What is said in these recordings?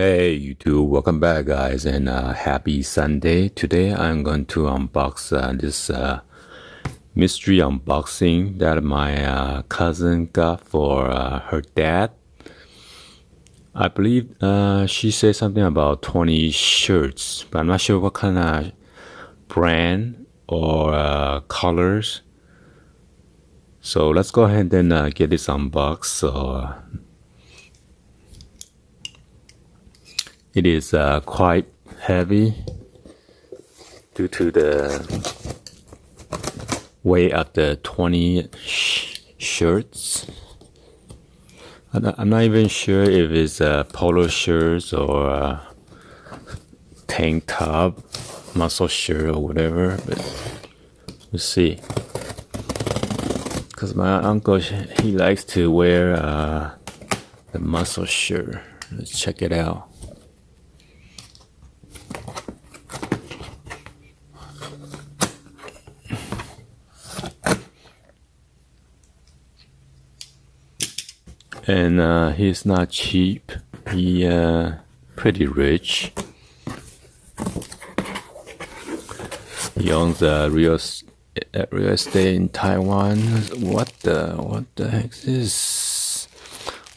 Hey YouTube, welcome back guys, and happy Sunday. Today I'm going to unbox this mystery unboxing that my cousin got for her dad. I believe she said something about 20 shirts, but I'm not sure what kind of brand or colors. So let's go ahead and get this unboxed. So it is quite heavy due to the weight of the 20 shirts. I'm not even sure if it's polo shirts or tank top, muscle shirt or whatever, but we'll see. Because my uncle, he likes to wear the muscle shirt. Let's check it out. And he's not cheap. He pretty rich. He owns a real estate in Taiwan. What the heck is this?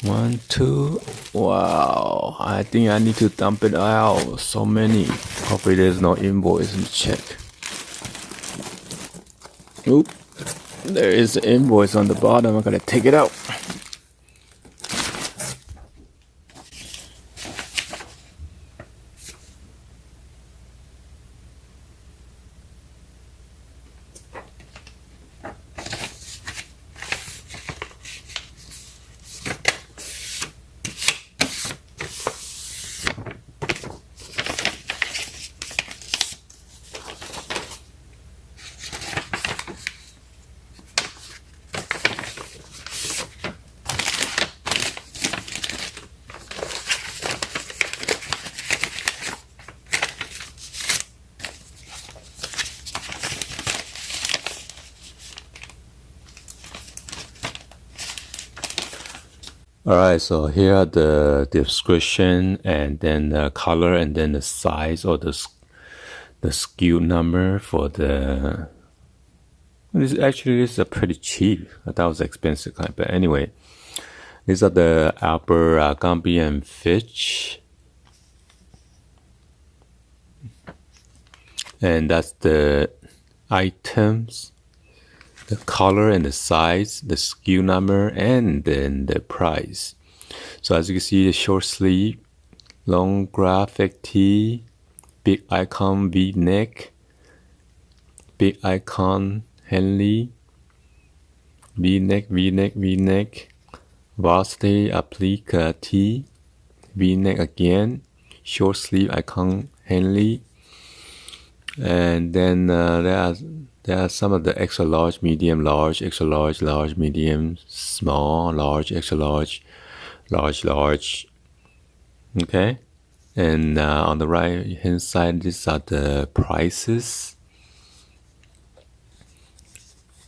1, 2. Wow. I think I need to dump it out. So many. Hopefully there's no invoice. Let me check. Oop. There is an invoice on the bottom. I'm gonna take it out. Alright, so here are the description and then the color and then the size or the SKU number for the. This is pretty cheap. I thought it was expensive, but anyway, these are the Abercrombie and Fitch, and that's the items, the color and the size, the SKU number, and then the price. So as you can see, the short sleeve, long graphic tee, big icon V-neck, big icon Henley, V-neck, varsity applique tee, V-neck again, short sleeve icon Henley, and then there are some of the extra large, medium, large, extra large, large, medium, small, large, extra large, large. Okay, and on the right hand side, these are the prices,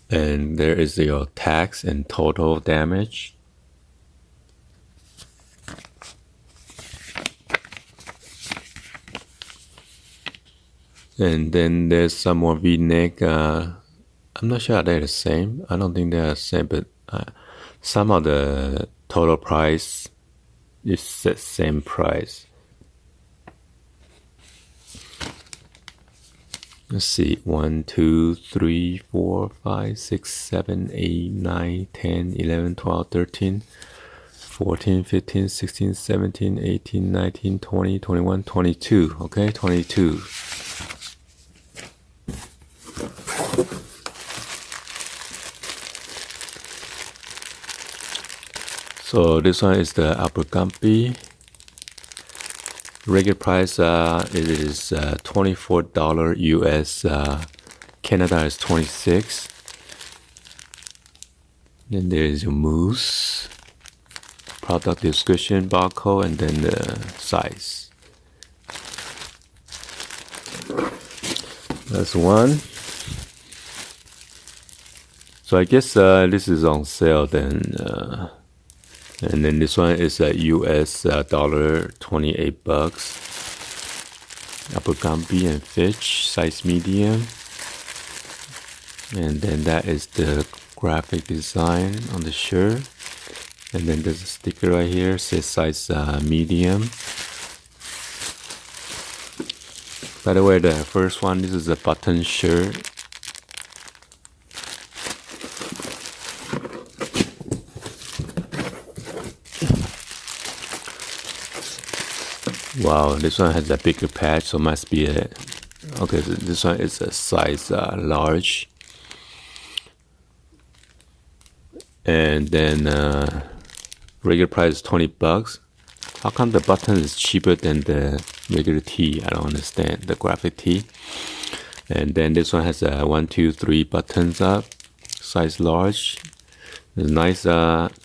and there is your tax and total damage. And then there's some more V-neck. I'm not sure they're the same. I don't think they're the same, but some of the total price is the same price. Let's see. 1, 2, 3, 4, 5, 6, 7, 8, 9, 10, 11, 12, 13, 14, 15, 16, 17, 18, 19, 20, 21, 22. Okay, 22. So this one is the Abercrombie. Regular price it is $24 US. Canada is 26. Then there is your Moose. Product description, barcode, and then the size. That's one. So I guess this is on sale then. And then this one is a US dollar, 28 bucks. Abercrombie and Fitch, size medium. And then that is the graphic design on the shirt. And then there's a sticker right here, says size medium. By the way, the first one, this is a button shirt. Wow, this one has a bigger patch, so must be a... Okay, so this one is a size large. And then regular price is 20 bucks. How come the button is cheaper than the regular tee? I don't understand, the graphic tee. And then this one has a 1, 2, 3 buttons up, size large. There's a nice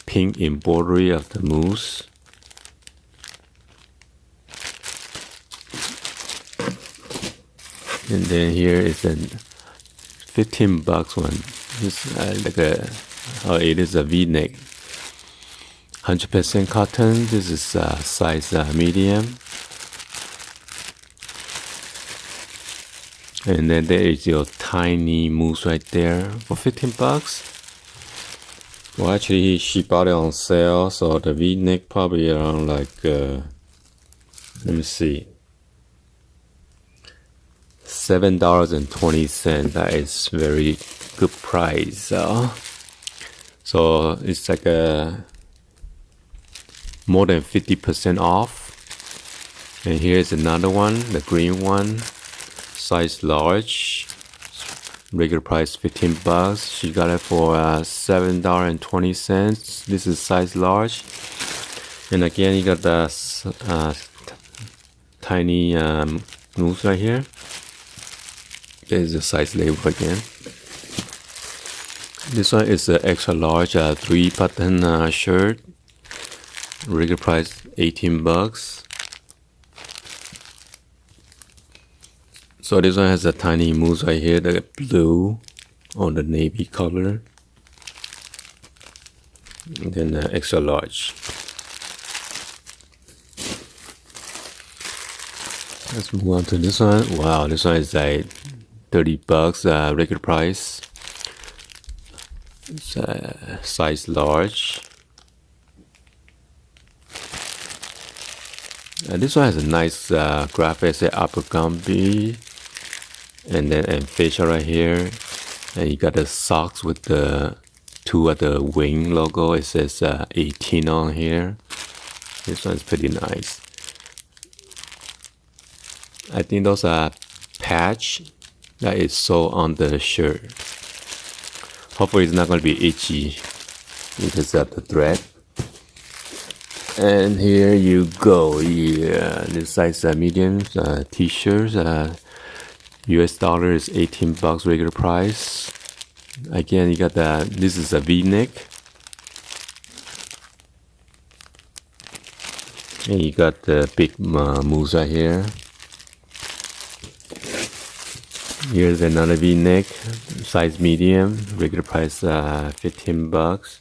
pink embroidery of the moose. And then here is a 15 bucks one. This like a, oh, it is a V-neck. 100% cotton. This is size medium. And then there is your tiny moose right there for 15 bucks. Well, actually, she bought it on sale, so the V-neck probably around like, let me see, $7.20. That is very good price. So it's like a more than 50% off. And here's another one, the green one, size large, regular price 15 bucks. She got it for $7.20. This is size large. And again, you got the tiny moose right here. There's the size label again. This one is an extra large 3-button shirt. Regular price 18 bucks. So this one has a tiny moose right here, the blue or the navy color. And then extra large. Let's move on to this one. Wow, this one is like 30 bucks regular price. It's size large. This one has a nice graphic, say Abercrombie, and then facial right here. And you got the socks with the 2 of the wing logo. It says 18 on here. This one's pretty nice. I think those are patch that is sewn on the shirt. Hopefully it's not going to be itchy because of the thread. And here you go. Yeah, this size medium t-shirts. US dollar is 18 bucks regular price. Again, you got that. This is a V-neck. And you got the big moose right here. Here's another V-neck, size medium, regular price 15 bucks.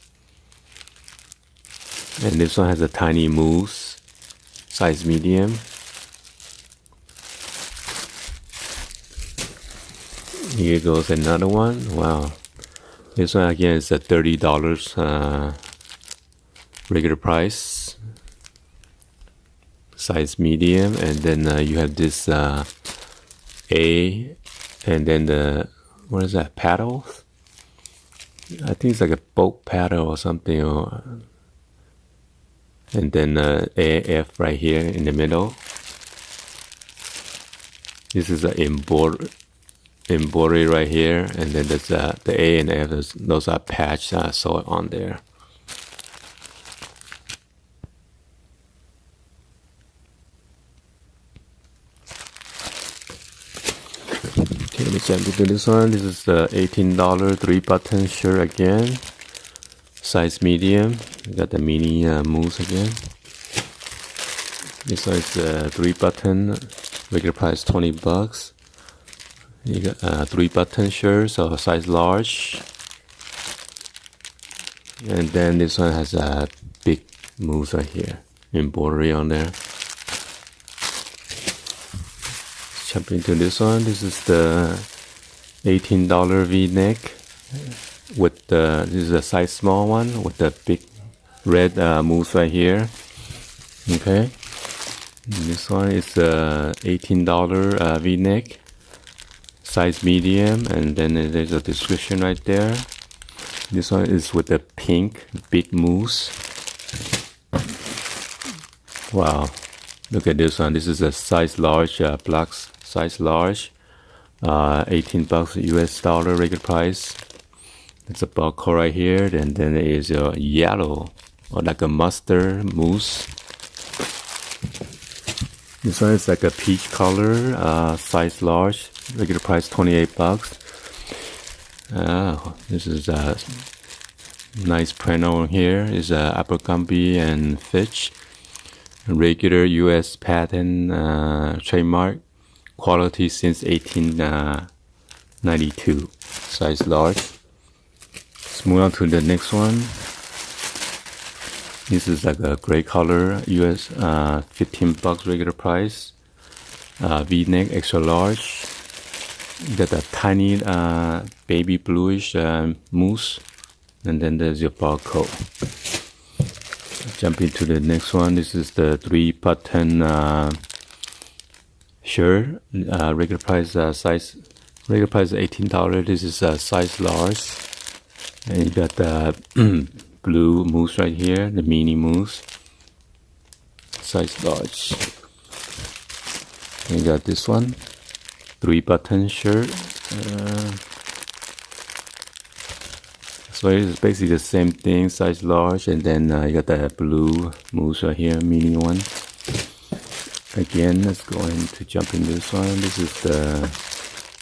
And this one has a tiny moose, size medium. Here goes another one. Wow. This one again is at $30 regular price, size medium. And then you have this A, and then the, what is that, paddle? I think it's like a boat paddle or something. And then AF right here in the middle. This is an embroidery right here, and then there's the A and F. Those are patch sewn on there. Okay, let me jump into this one. This is the $18 3-button shirt again, size medium. You got the mini moose again. This one is 3-button, regular price 20 bucks. You got 3-button shirt, so size large. And then this one has a big moves right here, embroidery on there. Jump into this one. This is the $18 V-neck with this is a size small one with the big red moves right here. Okay, and this one is $18 V-neck, size medium, and then there's a description right there. This one is with the pink big moves. Wow, look at this one. This is a size large, black size large, $18 US dollar regular price. It's a barcode right here, and then there is a yellow or like a mustard mousse. This one is like a peach color, size large, regular price $28. This is a nice print on here. Is Abercrombie and Fitch, regular U.S. patent, trademark, quality since 1892. Size large. Let's move on to the next one. This is like a gray color, US $15 regular price. V-neck extra large. You got a tiny baby bluish mousse, and then there's your barcode. Jump into the next one. This is the 3-button shirt. Regular price size. Regular price $18. This is size large, and you got the blue mousse right here, the mini mousse, size large. And you got this one, 3-button shirt. So it's basically the same thing, size large, and then you got the blue mousse right here, mini one. Again, let's go ahead to jump in this one. This is the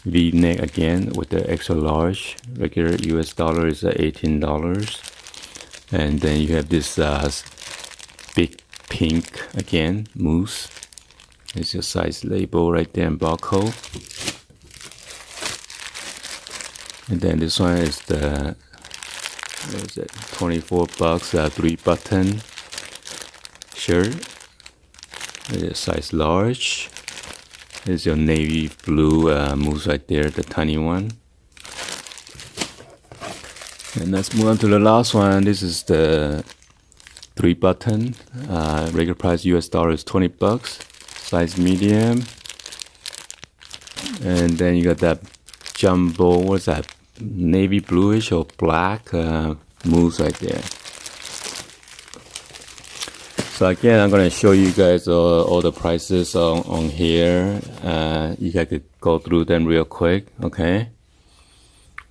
V-neck again with the extra large. Regular US dollar is $18. And then you have this big pink again mousse. There's your size label right there and barcode. And then this one is the, what is it, $24, 3-button shirt. It is size large. There's your navy blue mousse right there, the tiny one. And let's move on to the last one. This is the 3-button. Regular price US dollar is $20. Size medium. And then you got that jumbo, what's that? Navy bluish or black mousse right there. So again, I'm gonna show you guys all the prices on here. You guys could go through them real quick, okay?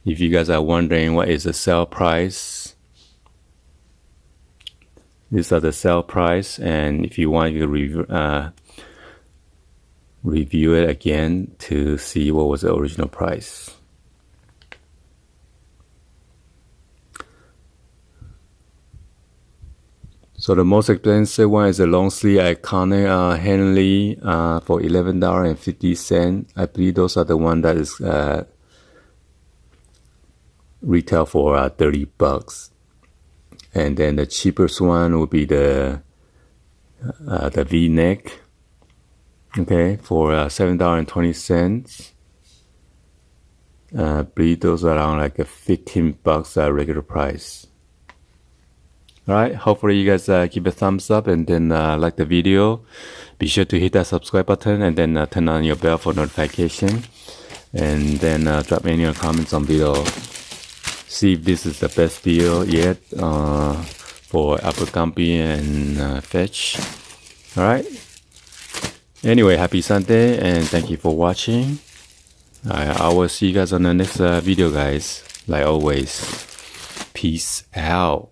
If you guys are wondering what is the sale price, these are the sale price, and if you want, you can review it again to see what was the original price. So the most expensive one is the long sleeve iconic Henley for $11.50. I believe those are the one that is retail for $30. And then the cheapest one would be the V-neck, okay, for $7.20. I believe those are around like a $15 regular price. Alright, hopefully you guys give a thumbs up and then like the video. Be sure to hit that subscribe button and then turn on your bell for notification. And then drop me in your comments on below. See if this is the best deal yet for Abercrombie and Fitch. Alright. Anyway, happy Sunday and thank you for watching. I will see you guys on the next video, guys. Like always. Peace out.